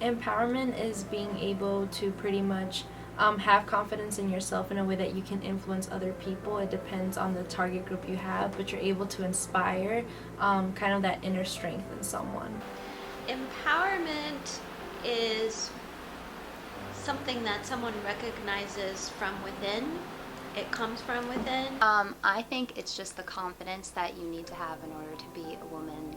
Empowerment is being able to pretty much have confidence in yourself in a way that you can influence other people. It depends on the target group you have, but you're able to inspire kind of that inner strength in someone. Empowerment is something that someone recognizes from within. It comes from within. I think it's just the confidence that you need to have in order to be a woman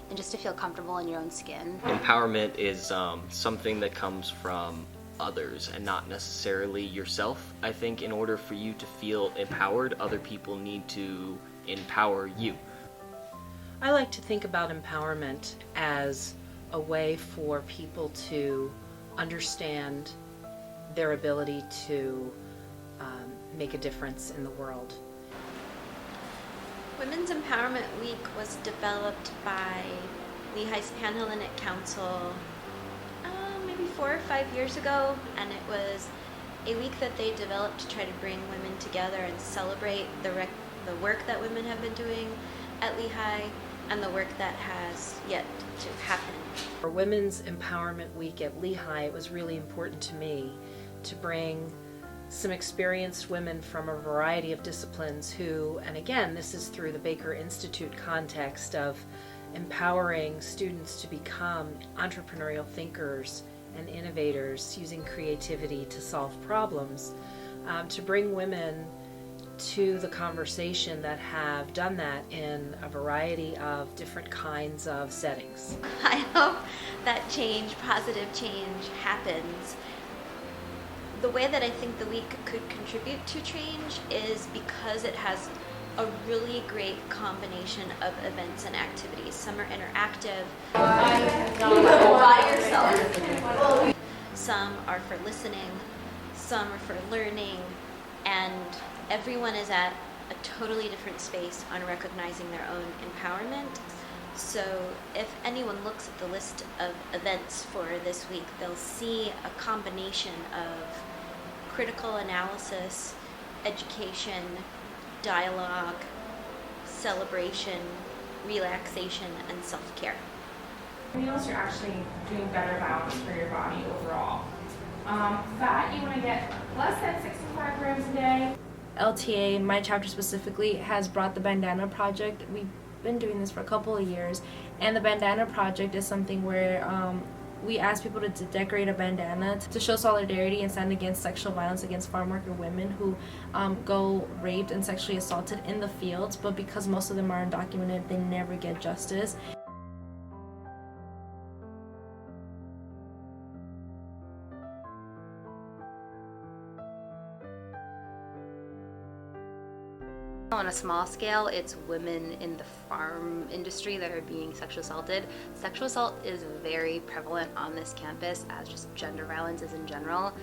and just to feel comfortable in your own skin. Empowerment is something that comes from others and not necessarily yourself. I think in order for you to feel empowered, other people need to empower you. I like to think about empowerment as a way for people to understand their ability to make a difference in the world. Women's Empowerment Week was developed by Lehigh's Panhellenic Council maybe 4 or 5 years ago, and it was a week that they developed to try to bring women together and celebrate the work that women have been doing at Lehigh and the work that has yet to happen. For Women's Empowerment Week at Lehigh, it was really important to me to bring some experienced women from a variety of disciplines who, and again, this is through the Baker Institute context of empowering students to become entrepreneurial thinkers and innovators using creativity to solve problems, to bring women to the conversation that have done that in a variety of different kinds of settings. I hope that positive change happens. The way that I think the week could contribute to change is because it has a really great combination of events and activities. Some are interactive. By yourself. Some are for listening, some are for learning, and everyone is at a totally different space on recognizing their own empowerment. So if anyone looks at the list of events for this week, they'll see a combination of critical analysis, education, dialogue, celebration, relaxation, and self-care. Meals, you're actually doing better balance for your body overall. Fat, you want to get less than 65 grams a day. LTA, my chapter specifically, has brought the Bandana Project. We've been doing this for a couple of years, and the Bandana Project is something where we ask people to decorate a bandana to show solidarity and stand against sexual violence against farm worker women who go raped and sexually assaulted in the fields, but because most of them are undocumented, they never get justice. On a small scale, it's women in the farm industry that are being sexually assaulted. Sexual assault is very prevalent on this campus, as just gender violence is in general.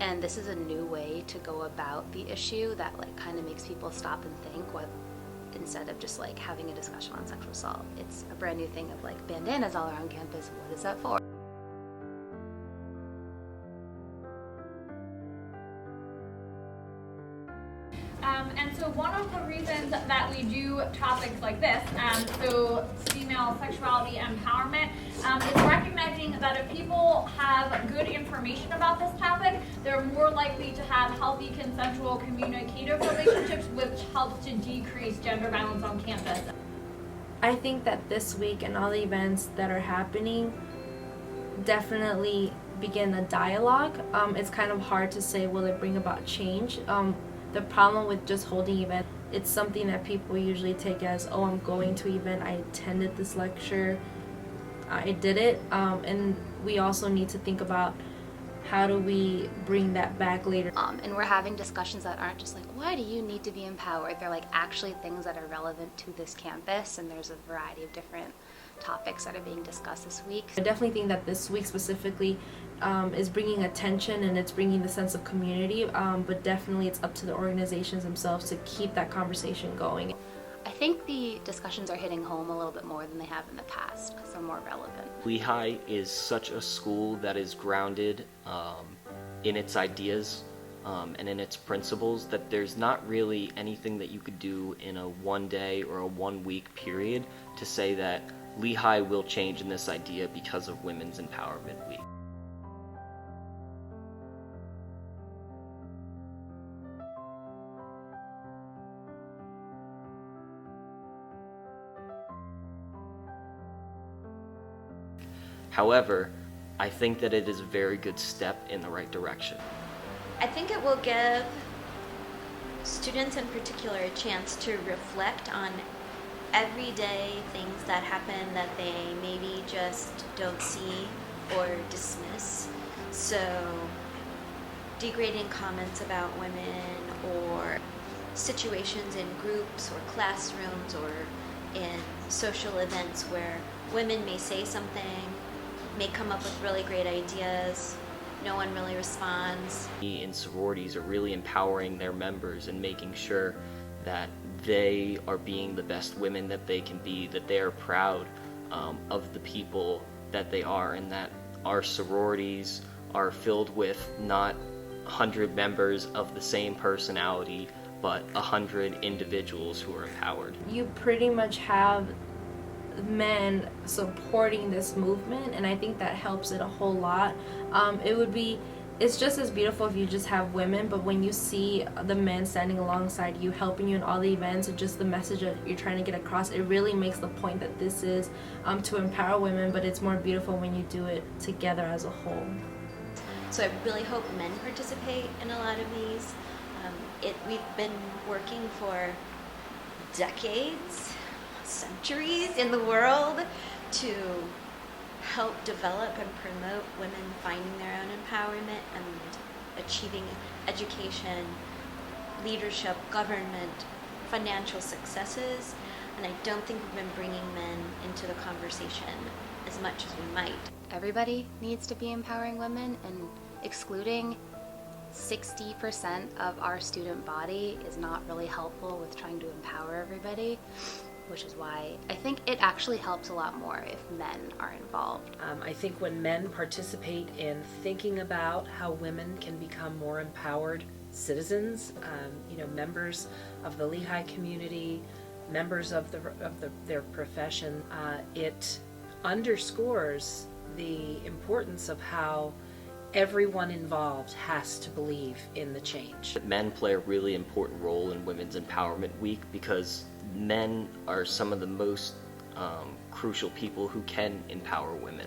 And this is a new way to go about the issue that kind of makes people stop and think instead of just having a discussion on sexual assault. It's a brand new thing of bandanas all around campus. What is that for? And so one of the reasons that we do topics like this, so female sexuality empowerment, is recognizing that if people have good information about this topic, they're more likely to have healthy, consensual, communicative relationships, which helps to decrease gender violence on campus. I think that this week and all the events that are happening definitely begin a dialogue. It's kind of hard to say, will it bring about change? The problem with just holding events, it's something that people usually take as, oh, I'm going to an event, I attended this lecture, I did it, and we also need to think about how do we bring that back later. And we're having discussions that aren't just why do you need to be empowered? They're actually things that are relevant to this campus, and there's a variety of different topics that are being discussed this week. I definitely think that this week specifically is bringing attention and it's bringing the sense of community, but definitely it's up to the organizations themselves to keep that conversation going. I think the discussions are hitting home a little bit more than they have in the past because they're more relevant. Lehigh is such a school that is grounded in its ideas and in its principles that there's not really anything that you could do in a 1 day or a 1 week period to say that Lehigh will change in this idea because of Women's Empowerment Week. However, I think that it is a very good step in the right direction. I think it will give students in particular a chance to reflect on everyday things that happen that they maybe just don't see or dismiss. So, degrading comments about women, or situations in groups or classrooms or in social events where women may say something, may come up with really great ideas, no one really responds. In sororities are really empowering their members and making sure that they are being the best women that they can be, that they are proud of the people that they are, and that our sororities are filled with not 100 members of the same personality, but 100 individuals who are empowered. You pretty much have men supporting this movement, and I think that helps it a whole lot. It's just as beautiful if you just have women, but when you see the men standing alongside you, helping you in all the events, and just the message that you're trying to get across, it really makes the point that this is to empower women, but it's more beautiful when you do it together as a whole. So I really hope men participate in a lot of these. We've been working for decades, centuries in the world to help develop and promote women finding their own empowerment and achieving education, leadership, government, financial successes. And I don't think we've been bringing men into the conversation as much as we might. Everybody needs to be empowering women, and excluding 60% of our student body is not really helpful with trying to empower everybody, which is why I think it actually helps a lot more if men are involved. I think when men participate in thinking about how women can become more empowered citizens, members of the Lehigh community, members of their profession, it underscores the importance of how everyone involved has to believe in the change. Men play a really important role in Women's Empowerment Week because men are some of the most crucial people who can empower women.